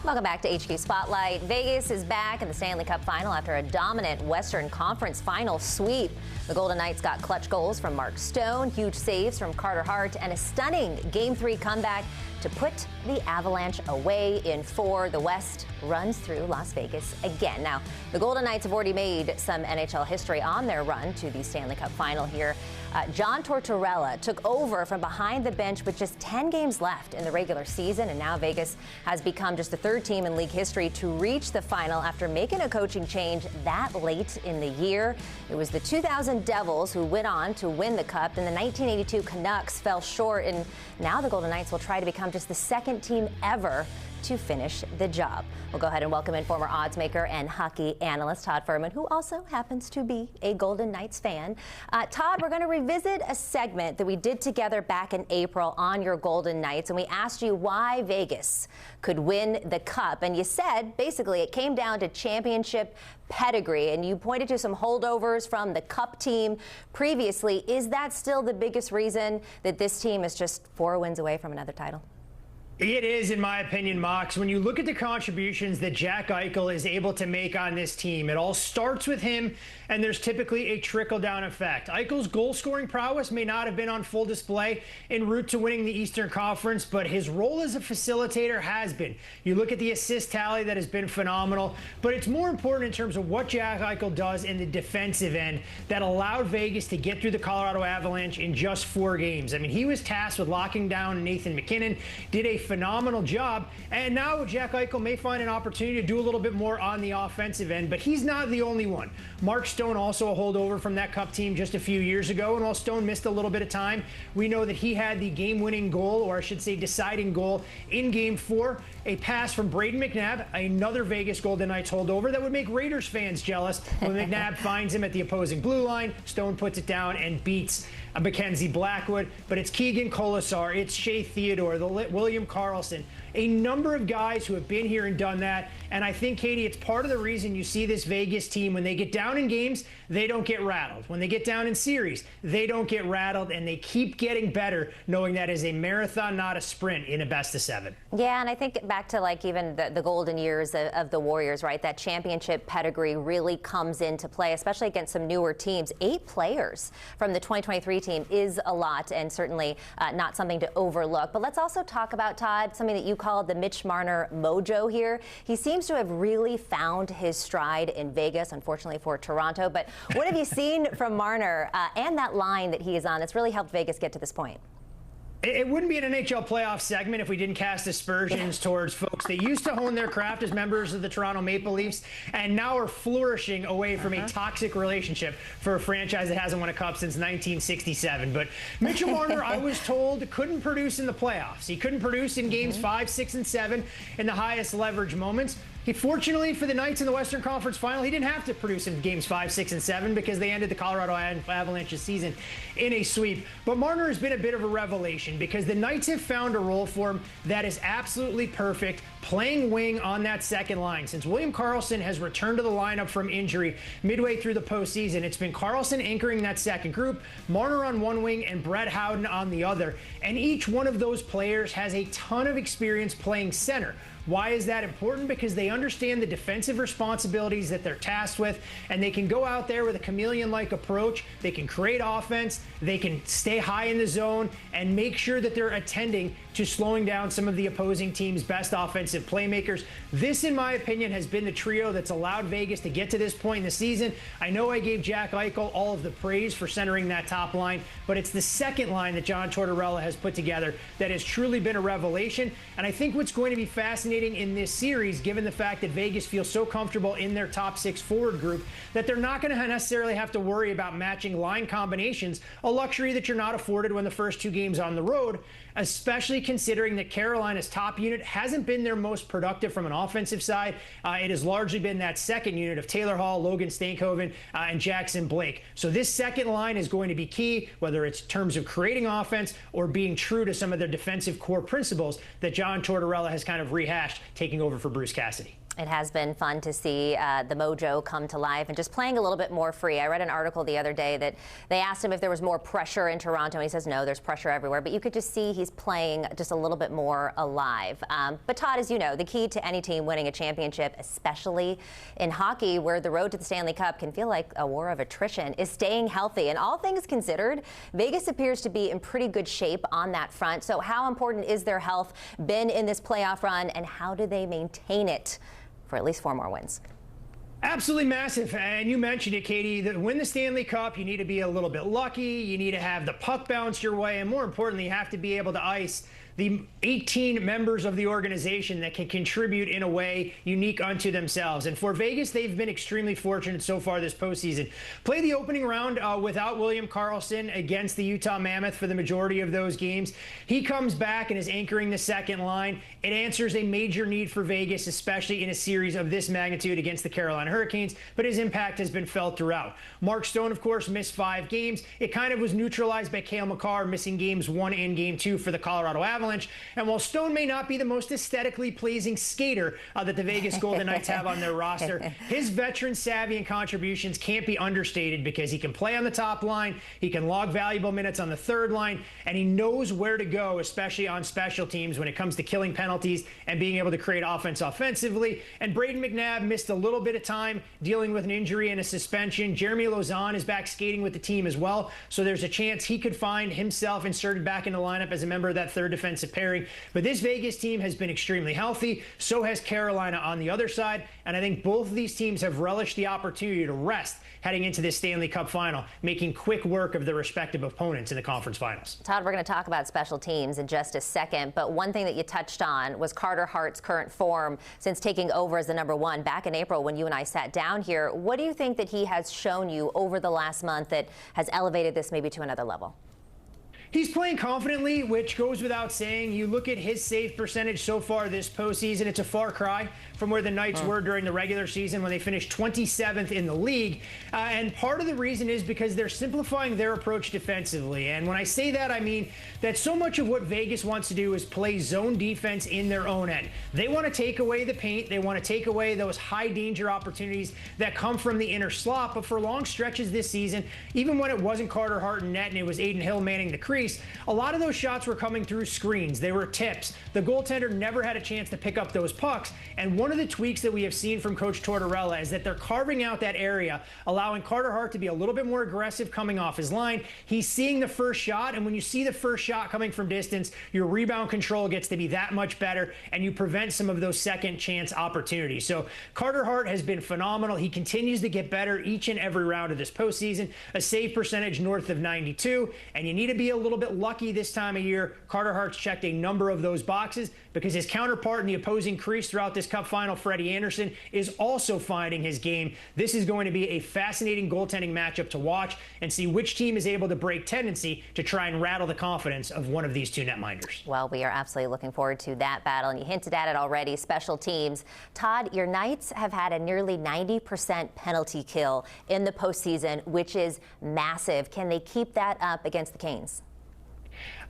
Welcome back to HQ Spotlight. Vegas is back in the Stanley Cup Final after a dominant Western Conference Final sweep. The Golden Knights got clutch goals from Mark Stone, huge saves from Carter Hart, and a stunning Game 3 comeback to put the Avalanche away in 4. The West runs through Las Vegas again. Now, the Golden Knights have already made some NHL history on their run to the Stanley Cup Final here. John Tortorella took over from behind the bench with just 10 games left in the regular season, and now Vegas has become just the third team in league history to reach the final after making a coaching change that late in the year. It was the 2000 Devils who went on to win the Cup, and the 1982 Canucks fell short, and now the Golden Knights will try to become just the second team ever to finish the job. We'll go ahead and welcome in former odds maker and hockey analyst Todd Fuhrman, who also happens to be a Golden Knights fan. Todd, we're going to revisit a segment that we did together back in April on your Golden Knights, and we asked you why Vegas could win the Cup, and you said basically it came down to championship pedigree, and you pointed to some holdovers from the Cup team previously. Is that still the biggest reason that this team is just 4 wins away from another title? It is, in my opinion, Mox. When you look at the contributions that Jack Eichel is able to make on this team, it all starts with him, and there's typically a trickle-down effect. Eichel's goal-scoring prowess may not have been on full display en route to winning the Eastern Conference, but his role as a facilitator has been. You look at the assist tally that has been phenomenal, but it's more important in terms of what Jack Eichel does in the defensive end that allowed Vegas to get through the Colorado Avalanche in just 4 games. I mean, he was tasked with locking down Nathan MacKinnon, did a phenomenal job, and now Jack Eichel may find an opportunity to do a little bit more on the offensive end, but he's not the only one. Mark Stone, also a holdover from that Cup team just a few years ago, and while Stone missed a little bit of time, we know that he had the game-winning goal, or I should say deciding goal, in Game 4, a pass from Braden McNabb, another Vegas Golden Knights holdover that would make Raiders fans jealous. When McNabb finds him at the opposing blue line, Stone puts it down and beats Mackenzie Blackwood, but it's Keegan Colasar, it's Shea Theodore, William Karlsson, a number of guys who have been here and done that. And I think, Katie, it's part of the reason you see this Vegas team, when they get down in games, they don't get rattled. When they get down in series, they don't get rattled, and they keep getting better, knowing that is a marathon, not a sprint, in a best-of-7. Yeah, and I think back to like even the golden years of the Warriors, right? That championship pedigree really comes into play, especially against some newer teams. 8 players from the 2023 team is a lot, and certainly not something to overlook. But let's also talk about, Todd, something that you called the Mitch Marner mojo here. He seems to have really found his stride in Vegas, unfortunately for Toronto. But what have you seen from Marner and that line that he is on that's really helped Vegas get to this point? It wouldn't be an NHL playoff segment if we didn't cast aspersions towards folks that used to hone their craft as members of the Toronto Maple Leafs and now are flourishing away from a toxic relationship for a franchise that hasn't won a cup since 1967. But Mitchell Marner, I was told, couldn't produce in the playoffs. He couldn't produce in games 5, 6, and 7 in the highest leverage moments. Fortunately for the Knights in the Western Conference Final, he didn't have to produce in games 5, 6, and 7 because they ended the Colorado Avalanche's season in a sweep. But Marner has been a bit of a revelation because the Knights have found a role for him that is absolutely perfect, playing wing on that second line. Since William Karlsson has returned to the lineup from injury midway through the postseason, it's been Karlsson anchoring that second group, Marner on one wing, and Brett Howden on the other. And each one of those players has a ton of experience playing center. Why is that important? Because they understand the defensive responsibilities that they're tasked with, and they can go out there with a chameleon-like approach. They can create offense, they can stay high in the zone, and make sure that they're attending to slowing down some of the opposing team's best offensive playmakers. This, in my opinion, has been the trio that's allowed Vegas to get to this point in the season. I know I gave Jack Eichel all of the praise for centering that top line, but it's the second line that John Tortorella has put together that has truly been a revelation. And I think what's going to be fascinating in this series, given the fact that Vegas feels so comfortable in their top 6 forward group, that they're not going to necessarily have to worry about matching line combinations, a luxury that you're not afforded when the first 2 games on the road, especially considering that Carolina's top unit hasn't been their most productive from an offensive side. It has largely been that second unit of Taylor Hall, Logan Stankoven, and Jackson Blake. So this second line is going to be key, whether it's in terms of creating offense or being true to some of their defensive core principles that John Tortorella has kind of rehashed, taking over for Bruce Cassidy. It has been fun to see the Mojo come to life and just playing a little bit more free. I read an article the other day that they asked him if there was more pressure in Toronto, and he says no, there's pressure everywhere. But you could just see he's playing just a little bit more alive. But Todd, as you know, the key to any team winning a championship, especially in hockey, where the road to the Stanley Cup can feel like a war of attrition, is staying healthy. And all things considered, Vegas appears to be in pretty good shape on that front. So how important is their health been in this playoff run, and how do they maintain it for at least 4 more wins? Absolutely massive. And you mentioned it, Katie, that win the Stanley Cup, you need to be a little bit lucky. You need to have the puck bounce your way. And more importantly, you have to be able to ice the 18 members of the organization that can contribute in a way unique unto themselves. And for Vegas, they've been extremely fortunate so far this postseason. Play the opening round without William Karlsson against the Utah Mammoth for the majority of those games. He comes back and is anchoring the second line. It answers a major need for Vegas, especially in a series of this magnitude against the Carolina Hurricanes, but his impact has been felt throughout. Mark Stone, of course, missed 5 games. It kind of was neutralized by Cale Makar missing games 1 and game 2 for the Colorado Avalanche. And while Stone may not be the most aesthetically pleasing skater that the Vegas Golden Knights have on their roster, his veteran savvy and contributions can't be understated because he can play on the top line, he can log valuable minutes on the third line, and he knows where to go, especially on special teams when it comes to killing penalties and being able to create offense offensively. And Braden McNabb missed a little bit of time dealing with an injury and a suspension. Jeremy Lauzon is back skating with the team as well, so there's a chance he could find himself inserted back in the lineup as a member of that third defensive pairing. But this Vegas team has been extremely healthy. So has Carolina on the other side. And I think both of these teams have relished the opportunity to rest heading into this Stanley Cup final, making quick work of their respective opponents in the conference finals. Todd, we're going to talk about special teams in just a second. But one thing that you touched on was Carter Hart's current form since taking over as the #1 back in April when you and I sat down here. What do you think that he has shown you over the last month that has elevated this maybe to another level? He's playing confidently, which goes without saying. You look at his save percentage so far this postseason, it's a far cry from where the Knights were during the regular season when they finished 27th in the league. And part of the reason is because they're simplifying their approach defensively. And when I say that, I mean that so much of what Vegas wants to do is play zone defense in their own end. They want to take away the paint. They want to take away those high danger opportunities that come from the inner slot. But for long stretches this season, even when it wasn't Carter Hart in net and it was Aiden Hill manning the crease, a lot of those shots were coming through screens. They were tips. The goaltender never had a chance to pick up those pucks. And one of the tweaks that we have seen from Coach Tortorella is that they're carving out that area, allowing Carter Hart to be a little bit more aggressive coming off his line. He's seeing the first shot, and when you see the first shot coming from distance, your rebound control gets to be that much better, and you prevent some of those second chance opportunities. So Carter Hart has been phenomenal. He continues to get better each and every round of this postseason. A save percentage north of 92, and you need to be a little bit lucky this time of year. Carter Hart's checked a number of those boxes because his counterpart in the opposing crease throughout this Cup final, Freddie Anderson, is also finding his game. This is going to be a fascinating goaltending matchup to watch and see which team is able to break tendency to try and rattle the confidence of one of these two netminders. Well, we are absolutely looking forward to that battle, and you hinted at it already, special teams. Todd, your Knights have had a nearly 90% penalty kill in the postseason, which is massive. Can they keep that up against the Canes?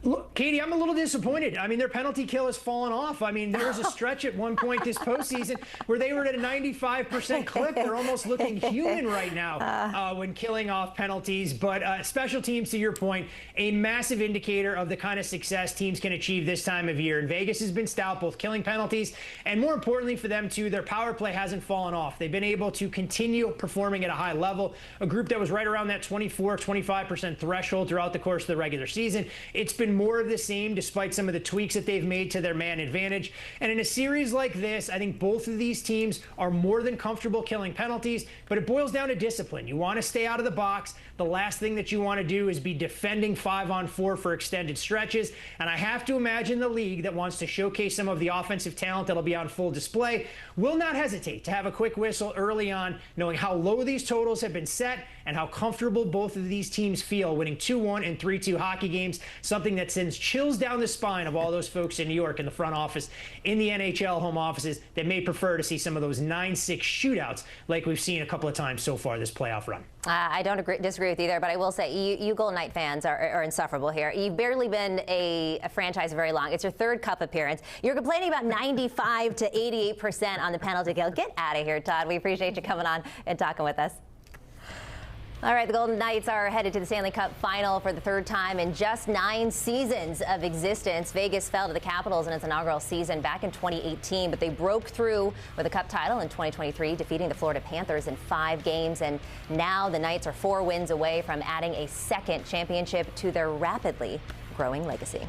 Look, Katie, I'm a little disappointed. I mean, their penalty kill has fallen off. I mean, there was a stretch at one point this postseason where they were at a 95% clip. They're almost looking human right now when killing off penalties. But special teams, to your point, a massive indicator of the kind of success teams can achieve this time of year. And Vegas has been stout, both killing penalties and, more importantly for them, too, their power play hasn't fallen off. They've been able to continue performing at a high level. A group that was right around that 24-25% threshold throughout the course of the regular season. It's been more of the same despite some of the tweaks that they've made to their man advantage. And in a series like this, I think both of these teams are more than comfortable killing penalties, but it boils down to discipline. You want to stay out of the box. The last thing that you want to do is be defending 5-on-4 for extended stretches. And I have to imagine the league that wants to showcase some of the offensive talent that'll be on full display will not hesitate to have a quick whistle early on, knowing how low these totals have been set and how comfortable both of these teams feel winning 2-1 and 3-2 hockey games, something that that sends chills down the spine of all those folks in New York in the front office, in the NHL home offices, that may prefer to see some of those 9-6 shootouts like we've seen a couple of times so far this playoff run. I don't disagree with you there, but I will say you Golden Knight fans are insufferable here. You've barely been a franchise very long. It's your third Cup appearance. You're complaining about 95 to 88% on the penalty kill. Get out of here, Todd. We appreciate you coming on and talking with us. All right, the Golden Knights are headed to the Stanley Cup Final for the third time in just 9 seasons of existence. Vegas fell to the Capitals in its inaugural season back in 2018, but they broke through with a Cup title in 2023, defeating the Florida Panthers in 5 games. And now the Knights are 4 wins away from adding a second championship to their rapidly growing legacy.